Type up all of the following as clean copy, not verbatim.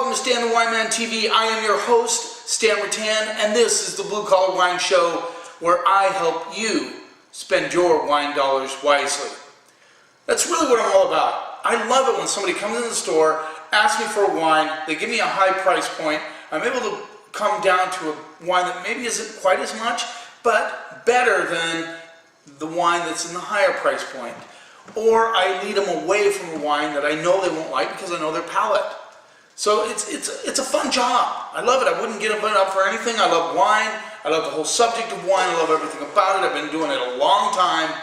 welcome to Stan the Wine Man TV. I am your host, Stan Rattan, and this is the Blue Collar Wine Show, where I help you spend your wine dollars wisely. That's really what I'm all about. I love it when somebody comes in the store, asks me for a wine, they give me a high price point, I'm able to come down to a wine that maybe isn't quite as much, but better than the wine that's in the higher price point. Or I lead them away from a wine that I know they won't like because I know their palate. So it's a fun job. I love it. I wouldn't give it up for anything. I love wine. I love the whole subject of wine. I love everything about it. I've been doing it a long time,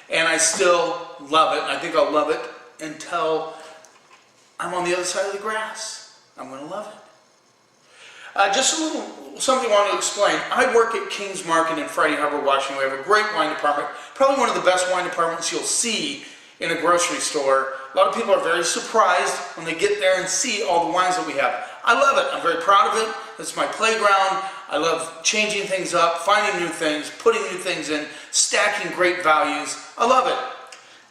and I still love it. And I think I'll love it until I'm on the other side of the grass. I'm going to love it. Just something I wanted to explain. I work at King's Market in Friday Harbor, Washington. We have a great wine department, probably one of the best wine departments you'll see in a grocery store. A lot of people are very surprised when they get there and see all the wines that we have. I love it. I'm very proud of it. It's my playground. I love changing things up, finding new things, putting new things in, stacking great values. I love it.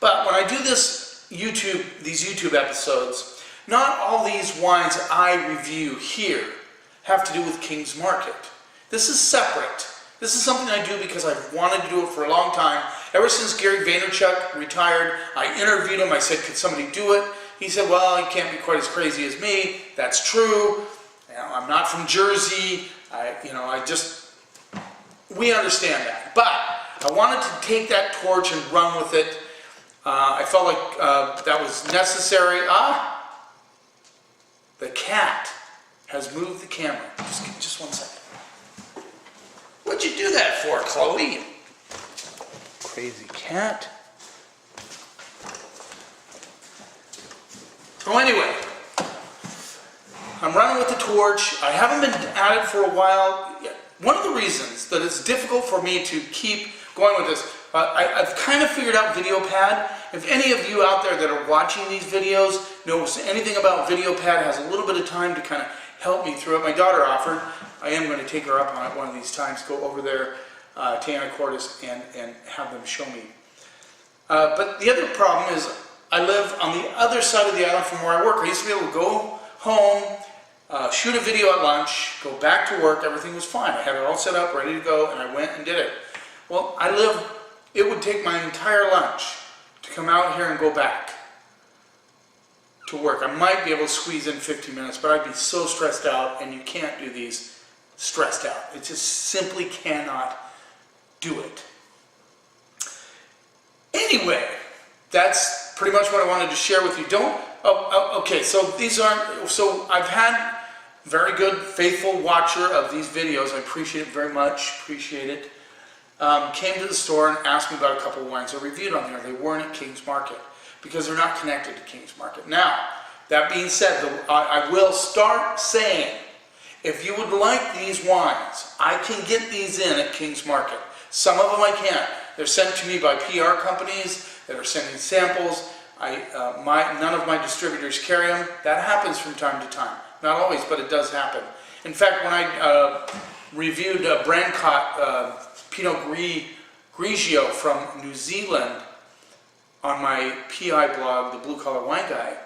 But when I do these YouTube episodes, not all these wines I review here have to do with King's Market. This is separate. This is something I do because I've wanted to do it for a long time. Ever since Gary Vaynerchuk retired, I interviewed him. I said, could somebody do it? He said, well, you can't be quite as crazy as me. That's true. You know, I'm not from Jersey. We understand that. But I wanted to take that torch and run with it. I felt like that was necessary. The cat has moved the camera. Just 1 second. What'd you do that for, Chloe? Crazy cat. So anyway, I'm running with the torch. I haven't been at it for a while. One of the reasons that it's difficult for me to keep going with this, I've kind of figured out VideoPad. If any of you out there that are watching these videos knows anything about VideoPad, has a little bit of time to kind of help me through it. My daughter offered. I am going to take her up on it one of these times, go over there to Anacortes and have them show me. But the other problem is I live on the other side of the island from where I work. I used to be able to go home, shoot a video at lunch, go back to work, everything was fine. I had it all set up, ready to go, and I went and did it. Well, it would take my entire lunch to come out here and go back to work. I might be able to squeeze in 15 minutes, but I'd be so stressed out, and you can't do these stressed out. It just simply cannot do it. Anyway, that's pretty much what I wanted to share with you. Okay, so I've had very good, faithful watcher of these videos. I appreciate it very much, appreciate it. Came to the store and asked me about a couple of wines I reviewed on there. They weren't at King's Market because they're not connected to King's Market. Now, that being said, I will start saying, if you would like these wines, I can get these in at King's Market. Some of them I can't. They're sent to me by PR companies that are sending samples. None of my distributors carry them. That happens from time to time. Not always, but it does happen. In fact, when I reviewed Brancott Pinot Grigio from New Zealand on my PI blog, The Blue Collar Wine Guy,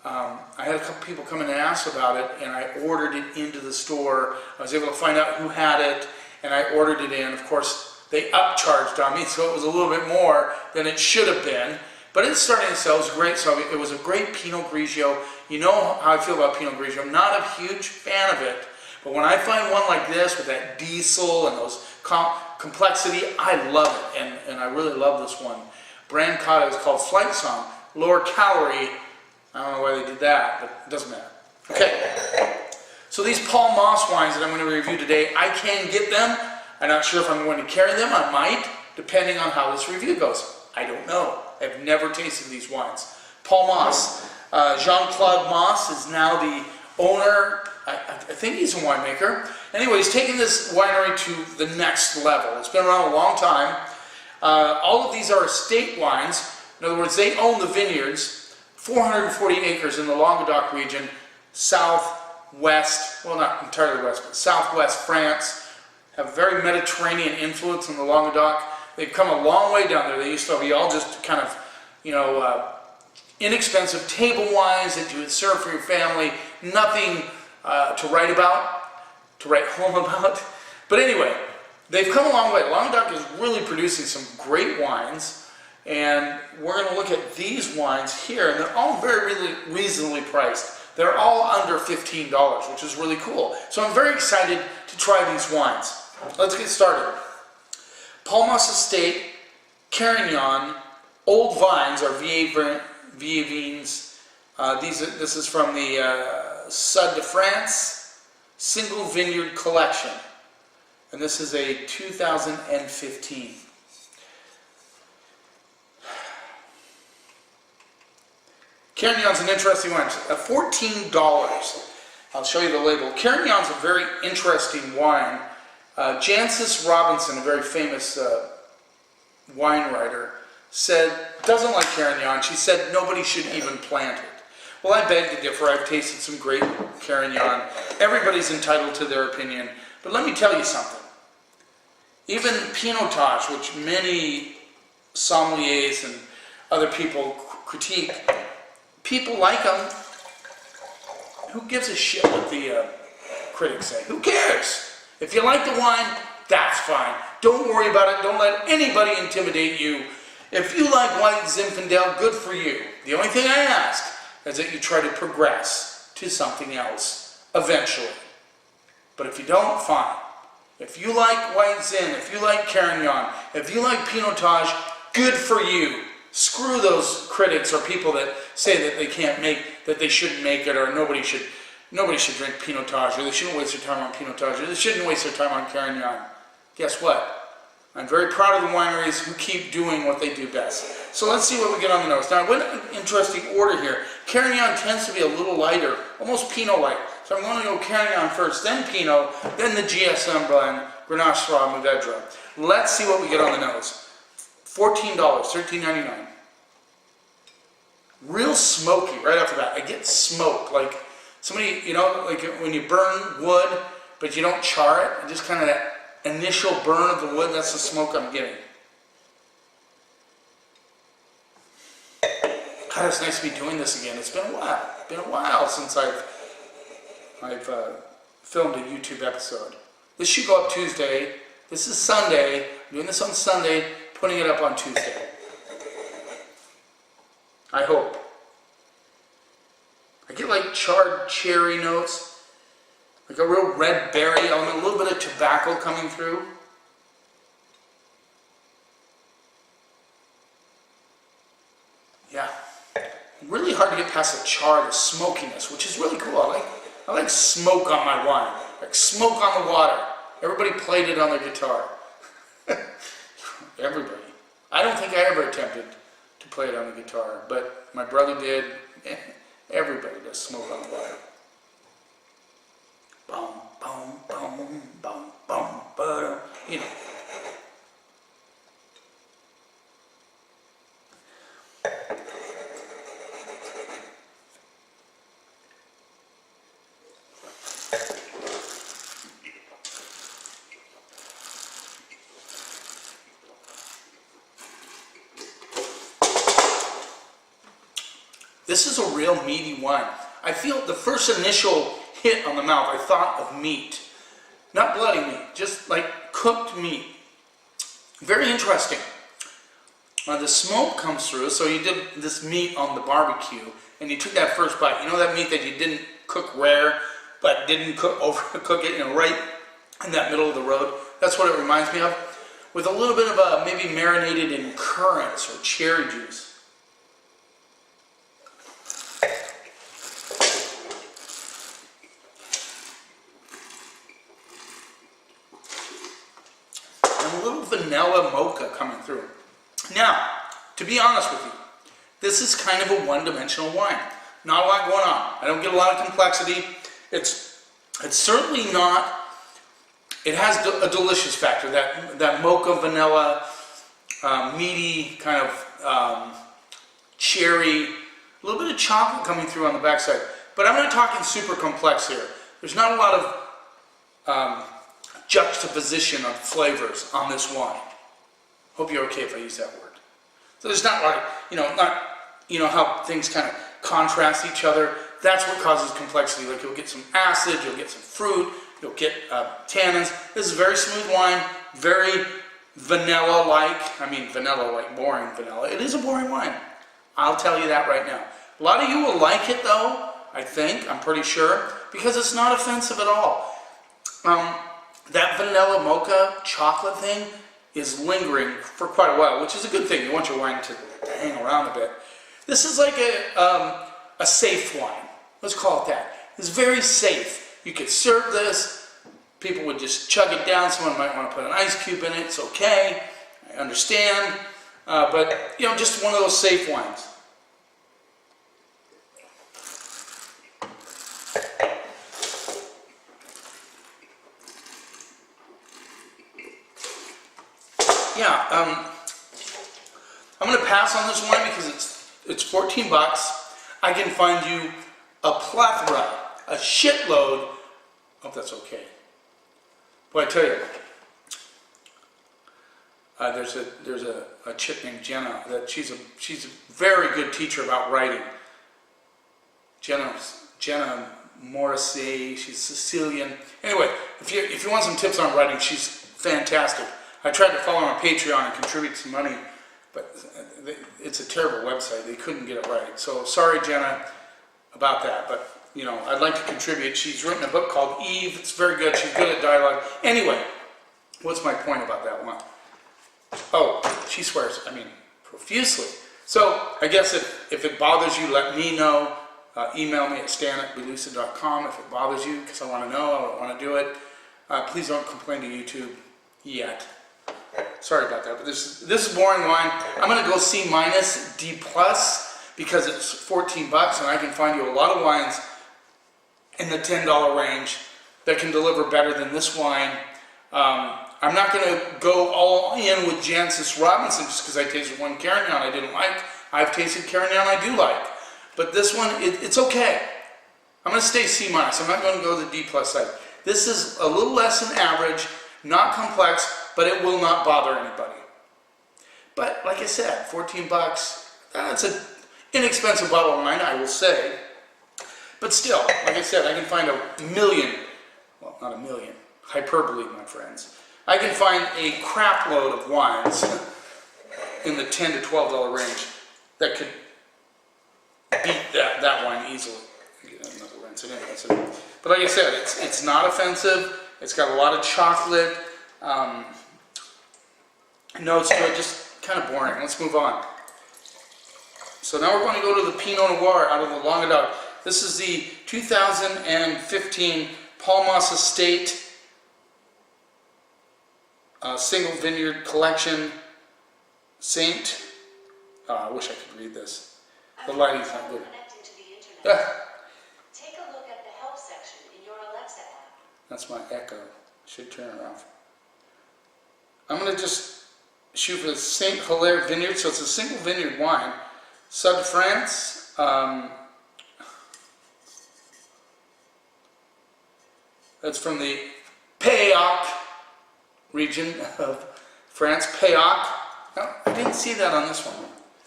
I had a couple people come in and ask about it, and I ordered it into the store. I was able to find out who had it, and I ordered it in. Of course, they upcharged on me, so it was a little bit more than it should have been. But it's starting to sell. It was great. So it was a great Pinot Grigio. You know how I feel about Pinot Grigio. I'm not a huge fan of it, but when I find one like this with that diesel and those complexity, I love it, and I really love this one. Brancott, it was called Flight Song. Lower calorie. I don't know why they did that, but it doesn't matter. Okay, so these Paul Moss wines that I'm going to review today, I can get them. I'm not sure if I'm going to carry them. I might, depending on how this review goes. I don't know. I've never tasted these wines. Paul Moss. Jean-Claude Moss is now the owner. I think he's a winemaker. Anyway, he's taking this winery to the next level. It's been around a long time. All of these are estate wines. In other words, they own the vineyards. 440 acres in the Languedoc region, southwest, well, not entirely west, but southwest France. Have a very Mediterranean influence in the Languedoc. They've come a long way down there. They used to be all just kind of, inexpensive table wines that you would serve for your family. Nothing to write about, to write home about. But anyway, they've come a long way. Languedoc is really producing some great wines, and we're going to look at these wines here, and they're all very really reasonably priced. They're all under $15, which is really cool. So I'm very excited to try these wines. Let's get started. Palmas Estate, Carignan, Old Vines, or Vieilles Vines. This is from the Sud de France Single Vineyard Collection. And this is a 2015. Carignan's an interesting wine. $14. I'll show you the label. Carignan's a very interesting wine. Jancis Robinson, a very famous wine writer, doesn't like Carignan. She said nobody should even plant it. Well, I beg to differ. I've tasted some great Carignan. Everybody's entitled to their opinion. But let me tell you something. Even Pinotage, which many sommeliers and other people critique, people like them. Who gives a shit what the critics say? Who cares? If you like the wine, that's fine. Don't worry about it. Don't let anybody intimidate you. If you like White Zinfandel, good for you. The only thing I ask is that you try to progress to something else eventually. But if you don't, fine. If you like White Zin, if you like Carignan, if you like Pinotage, good for you. Screw those critics or people that say that they can't make, that they shouldn't make it, or nobody should drink Pinotage, or they shouldn't waste their time on Pinotage, or they shouldn't waste their time on Carignan. Guess what? I'm very proud of the wineries who keep doing what they do best. So let's see what we get on the nose. Now, what an interesting order here. Carignan tends to be a little lighter, almost Pinot-like. So I'm going to go Carignan first, then Pinot, then the GSM blend, Grenache Syrah Mourvedre. Let's see what we get on the nose. $14, $13.99. Real smoky right off the bat. I get smoke, like somebody, you know, like when you burn wood, but you don't char it, just kind of that initial burn of the wood, that's the smoke I'm getting. God, it's nice to be doing this again. It's been a while. It's been a while since I've filmed a YouTube episode. This should go up Tuesday. This is Sunday. I'm doing this on Sunday, putting it up on Tuesday. I hope. I get like charred cherry notes, like a real red berry element, a little bit of tobacco coming through. Yeah. Really hard to get past the char, the smokiness, which is really cool. I like smoke on my wine, like smoke on the water. Everybody played it on their guitar. Everybody. I don't think I ever attempted to play it on the guitar, but my brother did. Everybody does smoke on the water. Boom, boom, boom, boom, boom, boom. You know. This is a real meaty wine. I feel the first initial hit on the mouth, I thought of meat. Not bloody meat, just like cooked meat. Very interesting. The smoke comes through, so you did this meat on the barbecue, and you took that first bite. You know that meat that you didn't cook rare, but didn't overcook it, you know, right in that middle of the road? That's what it reminds me of. With a little bit of maybe marinated in currants or cherry juice. A little vanilla mocha coming through. Now, to be honest with you, this is kind of a one-dimensional wine. Not a lot going on. I don't get a lot of complexity. It's certainly not. It has a delicious factor. That mocha vanilla, meaty kind of cherry, a little bit of chocolate coming through on the backside. But I'm not talking super complex here. There's not a lot of juxtaposition of flavors on this wine. Hope you're okay if I use that word. So there's not like, you know, not you know how things kind of contrast each other. That's what causes complexity. Like you'll get some acid, you'll get some fruit, you'll get tannins. This is very smooth wine, very vanilla-like. I mean, vanilla-like, boring vanilla. It is a boring wine. I'll tell you that right now. A lot of you will like it though, I think, I'm pretty sure, because it's not offensive at all. That vanilla mocha chocolate thing is lingering for quite a while, which is a good thing. You want your wine to hang around a bit. This is like a safe wine. Let's call it that. It's very safe. You could serve this. People would just chug it down. Someone might want to put an ice cube in it. It's okay. I understand. But, you know, just one of those safe wines. Yeah, I'm going to pass on this wine because it's 14 bucks. I can find you a plethora, a shitload. Hope that's okay. But I tell you, there's a chick named Jenna that she's a very good teacher about writing. Jenna Morrissey. She's Sicilian. Anyway, if you want some tips on writing, she's fantastic. I tried to follow her on Patreon and contribute some money, but it's a terrible website. They couldn't get it right. So sorry, Jenna, about that. But, you know, I'd like to contribute. She's written a book called Eve. It's very good. She's good at dialogue. Anyway, what's my point about that one? Oh, she swears, I mean, profusely. So I guess if it bothers you, let me know. Email me at stan@belucid.com if it bothers you, because I want to know. I don't want to do it. Please don't complain to YouTube yet. Sorry about that, but this is boring wine. I'm going to go C-, D+, because it's 14 bucks, and I can find you a lot of wines in the $10 range that can deliver better than this wine. I'm not going to go all in with Jancis Robinson just because I tasted one Carignan I didn't like. I've tasted Carignan I do like. But this one, it's okay. I'm going to stay C-. I'm not going to go to the D+ side. This is a little less than average, not complex, but it will not bother anybody. But like I said, 14 bucks, that's an inexpensive bottle of wine, I will say. But still, like I said, I can find a million, well, not a million, hyperbole, my friends. I can find a crap load of wines in the $10 to $12 range that could beat that wine easily. Another rinse it in. But like I said, it's not offensive. It's got a lot of chocolate notes to it, just kind of boring. Let's move on. So now we're going to go to the Pinot Noir out of the Languedoc. This is the 2015 Palmas Estate Single Vineyard Collection Saint. I wish I could read this. The lighting's not good. Take a look at the help section in your Alexa app. That's my echo. Should turn it off. I'm going to just shoot for the Saint Hilaire Vineyard. So it's a single vineyard wine. Sud de France. That's from the Pays D'Oc region of France. Pays D'Oc. No, I didn't see that on this one.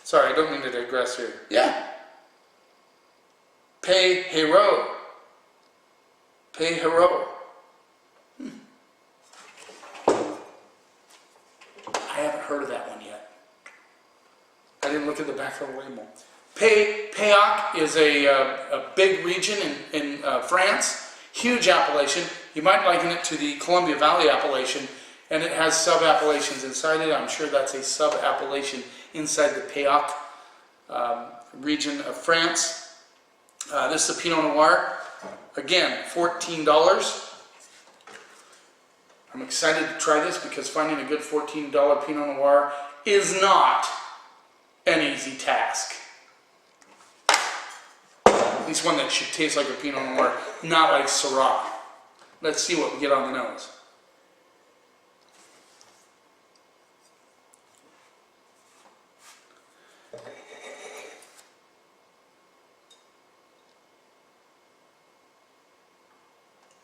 Sorry, I don't mean to digress here. Yeah. Pays D'He'rault. Pays D'He'rault. I haven't heard of that one yet. I didn't look at the back of the label. Pays D'Oc is a big region in France. Huge appellation. You might liken it to the Columbia Valley appellation, and it has sub-appellations inside it. I'm sure that's a sub-appellation inside the Pays D'Oc region of France. This is a Pinot Noir. Again, $14. I'm excited to try this because finding a good $14 Pinot Noir is not an easy task. At least one that should taste like a Pinot Noir, not like Syrah. Let's see what we get on the nose.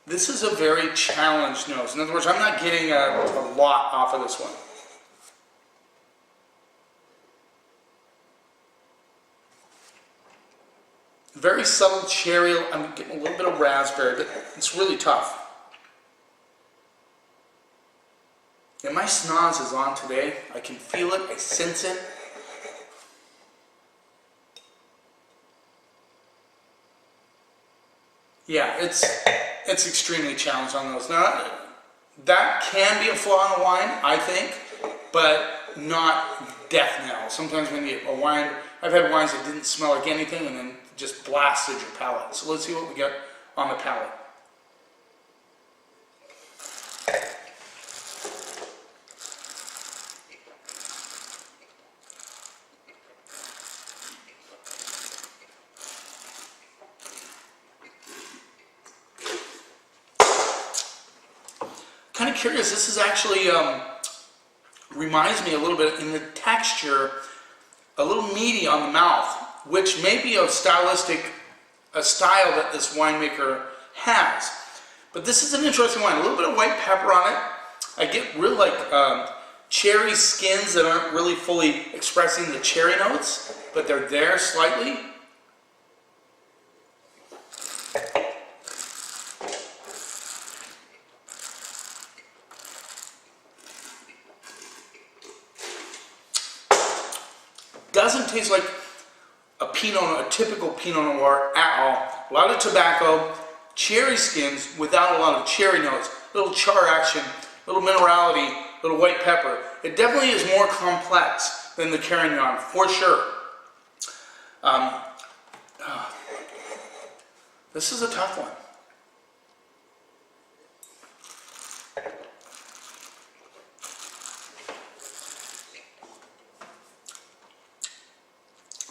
This is a very challenged nose. In other words, I'm not getting a lot off of this one. very subtle cherry. I'm getting a little bit of raspberry, but it's really tough. And my schnoz is on today. I can feel it, I sense it. Yeah, it's extremely challenged on those. Now, that can be a flaw in a wine, I think, but not death knell. Sometimes when you get a wine, I've had wines that didn't smell like anything and then just blasted your palate. So let's see what we got on the palate. Kind of curious, this is actually, reminds me a little bit in the texture, a little meaty on the mouth, which may be a style that this winemaker has. But this is an interesting wine, a little bit of white pepper on it. I get real like cherry skins that aren't really fully expressing the cherry notes, but they're there slightly. Doesn't taste like a typical Pinot Noir at all. A lot of tobacco, cherry skins without a lot of cherry notes, little char action, little minerality, little white pepper. It definitely is more complex than the Carignan, for sure. This is a tough one.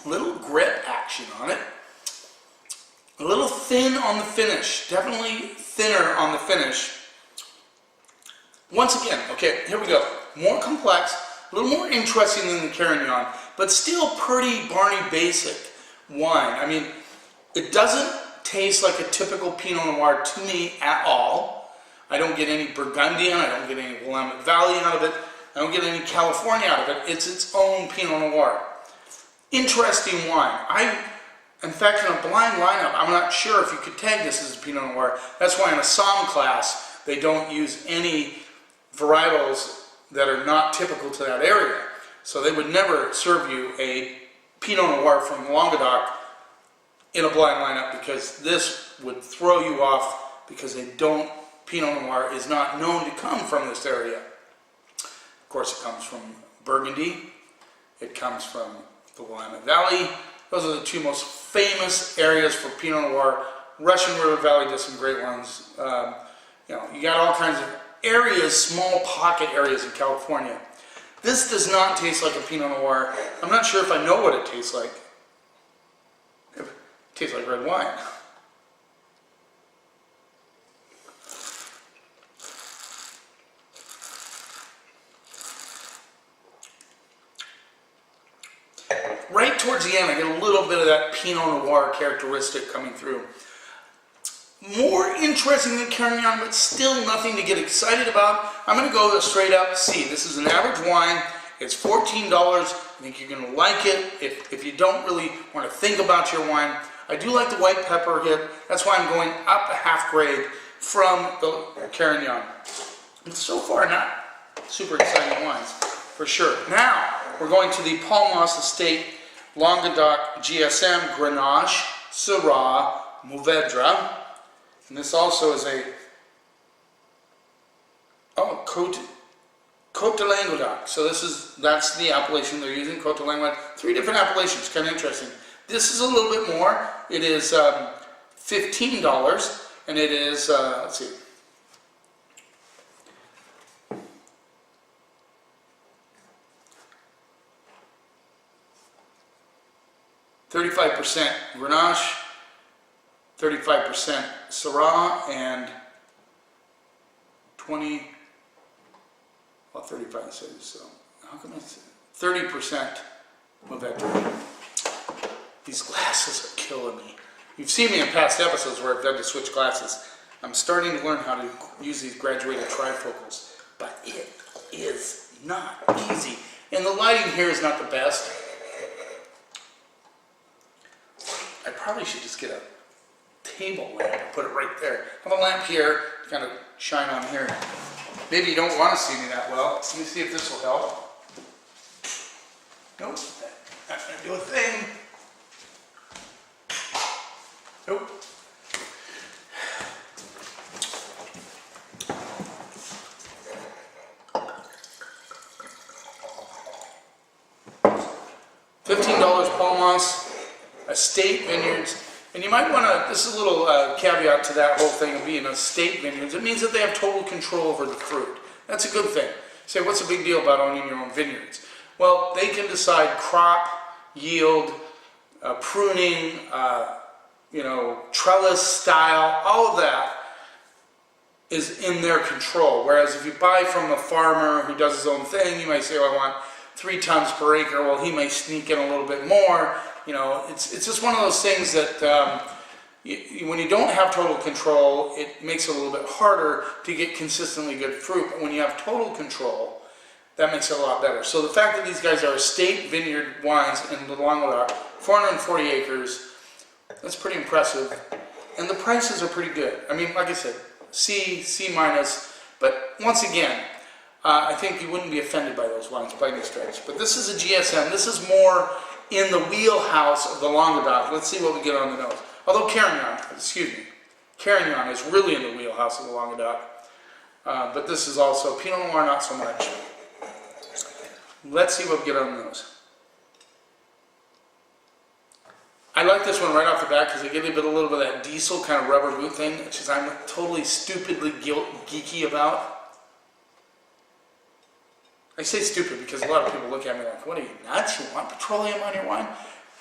Little grip action on it. A little thin on the finish. Definitely thinner on the finish. Once again, okay, here we go. More complex, a little more interesting than the Carignan, but still pretty Barney basic wine. I mean, it doesn't taste like a typical Pinot Noir to me at all. I don't get any Burgundian, I don't get any Willamette Valley out of it, I don't get any California out of it. It's its own Pinot Noir. Interesting wine. In fact, in a blind lineup, I'm not sure if you could tag this as a Pinot Noir. That's why in a Somm class, they don't use any varietals that are not typical to that area. So they would never serve you a Pinot Noir from Languedoc in a blind lineup because this would throw you off because Pinot Noir is not known to come from this area. Of course, it comes from Burgundy. It comes from the Willamette Valley. Those are the two most famous areas for Pinot Noir. Russian River Valley does some great ones. You got all kinds of areas, small pocket areas in California. This does not taste like a Pinot Noir. I'm not sure if I know what it tastes like. It tastes like red wine. Right towards the end, I get a little bit of that Pinot Noir characteristic coming through. More interesting than Carignan, but still nothing to get excited about. I'm going to go the straight up C. This is an average wine. It's $14. I think you're going to like it if you don't really want to think about your wine. I do like the white pepper hit. That's why I'm going up a half grade from the Carignan. And so far, not super exciting wines, for sure. Now, we're going to the Palmas Estate Languedoc GSM Grenache Syrah Mourvèdre. And this also is a Coteaux Du Languedoc. So that's the appellation they're using, Coteaux Du Languedoc. 3 different appellations, kind of interesting. This is a little bit more. It is $15, and it is let's see. %35% Grenache, 35% Syrah, and 35 says so. How can I say 30% Mourvèdre? These glasses are killing me. You've seen me in past episodes where I've had to switch glasses. I'm starting to learn how to use these graduated trifocals, but it is not easy. And the lighting here is not the best. I probably should just get a table lamp and put it right there. I have a lamp here, kind of shine on here. Maybe you don't want to see me that well. Let me see if this will help. Nope, not going to do a thing. Nope. $15 Paul Moss, estate vineyards. And you might want to, this is a little caveat to that whole thing of being estate vineyards. It means that they have total control over the fruit. That's a good thing. You say, what's the big deal about owning your own vineyards? Well, they can decide crop, yield, pruning, trellis style, all of that is in their control. Whereas if you buy from a farmer who does his own thing, you might say, well, I want 3 tons per acre. Well, he may sneak in a little bit more. You know, it's just one of those things that when you don't have total control, it makes it a little bit harder to get consistently good fruit. But when you have total control, that makes it a lot better. So the fact that these guys are estate vineyard wines in the Languedoc, 440 acres, that's pretty impressive. And the prices are pretty good. I mean, like I said, C minus. But once again, I think you wouldn't be offended by those wines by any stretch. But this is a GSM. This is more in the wheelhouse of the Languedoc. Let's see what we get on the nose. Although Carignan is really in the wheelhouse of the Languedoc. But this is also Pinot Noir, not so much. Let's see what we get on the nose. I like this one right off the bat because they give you a little bit of that diesel kind of rubber boot thing, which is I'm totally stupidly geeky about. I say stupid because a lot of people look at me like, what are you, nuts? You want petroleum on your wine?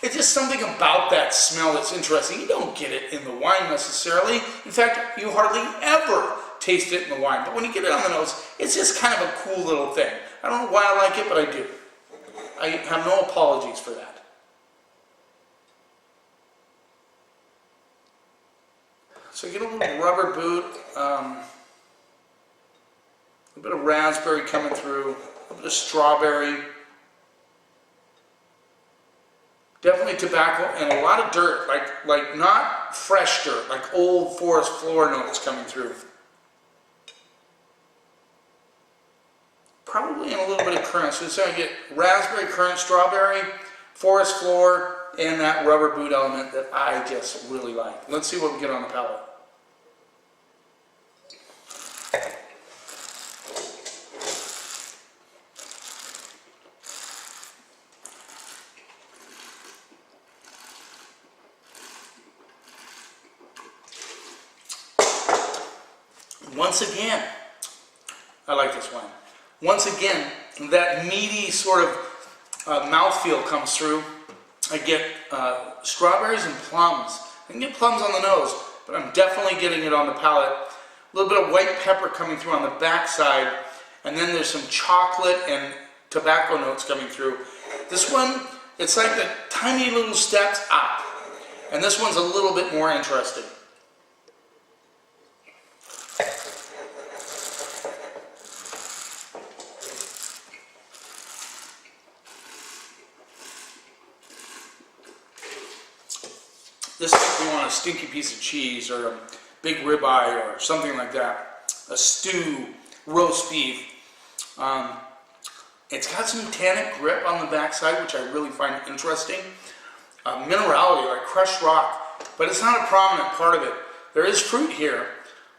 It's just something about that smell that's interesting. You don't get it in the wine necessarily. In fact, you hardly ever taste it in the wine. But when you get it on the nose, it's just kind of a cool little thing. I don't know why I like it, but I do. I have no apologies for that. So you get a little rubber boot, a bit of raspberry coming through, a bit of strawberry, definitely tobacco, and a lot of dirt, like not fresh dirt, like old forest floor notes coming through. Probably in a little bit of currant, so it's going to get raspberry, currant, strawberry, forest floor, and that rubber boot element that I just really like. Let's see what we get on the palate. Once again, I like this wine. Once again, that meaty sort of mouthfeel comes through. I get strawberries and plums. I can get plums on the nose, but I'm definitely getting it on the palate. A little bit of white pepper coming through on the backside, and then there's some chocolate and tobacco notes coming through. This one, it's like the tiny little steps up, and this one's a little bit more interesting. This is if you want a stinky piece of cheese or a big ribeye or something like that. A stew, roast beef. It's got some tannic grip on the backside, which I really find interesting. Minerality, like crushed rock, but it's not a prominent part of it. There is fruit here.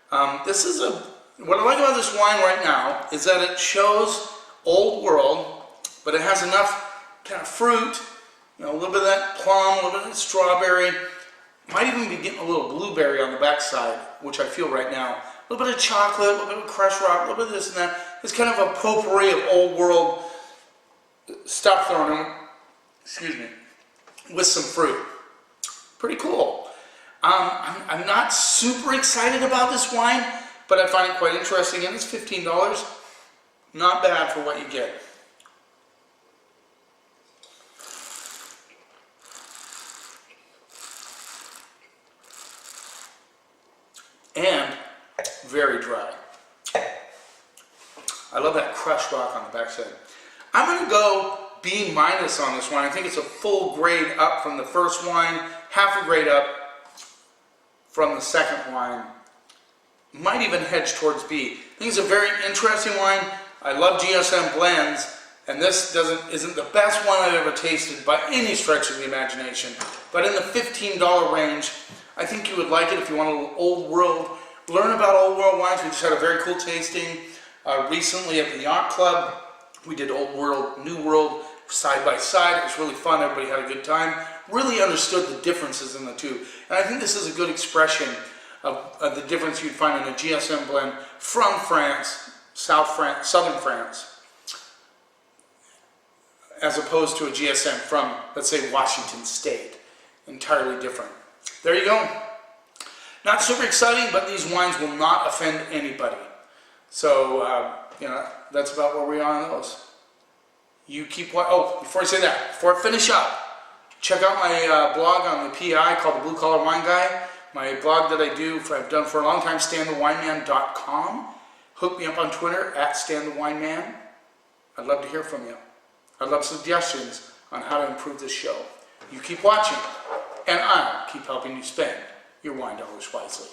What I like about this wine right now is that it shows old world, but it has enough kind of fruit, a little bit of that plum, a little bit of that strawberry. Might even be getting a little blueberry on the backside, which I feel right now. A little bit of chocolate, a little bit of crushed rock, a little bit of this and that. It's kind of a potpourri of old world stuff thrown in, with some fruit. Pretty cool. I'm not super excited about this wine, but I find it quite interesting, and it's $15. Not bad for what you get. And very dry. I love that crushed rock on the backside. I'm going to go B- on this wine. I think it's a full grade up from the first wine, half a grade up from the second wine. Might even hedge towards B. I think it's a very interesting wine. I love GSM blends, and this isn't the best one I've ever tasted by any stretch of the imagination. But in the $15 range, I think you would like it if you want a little old world. Learn about old world wines. We just had a very cool tasting recently at the Yacht Club. We did old world, new world side by side. It was really fun. Everybody had a good time. Really understood the differences in the two. And I think this is a good expression of the difference you'd find in a GSM blend from France, southern France, as opposed to a GSM from, let's say, Washington State. Entirely different. There you go. Not super exciting, but these wines will not offend anybody. So, that's about where we are on those. You keep watching. Oh, before I say that, before I finish up, check out my blog on the PI called The Blue Collar Wine Guy. My blog that I've done for a long time, StanTheWineman.com. Hook me up on Twitter at StanTheWineman. I'd love to hear from you. I'd love suggestions on how to improve this show. You keep watching, and I'll keep helping you spend your wine dollars wisely.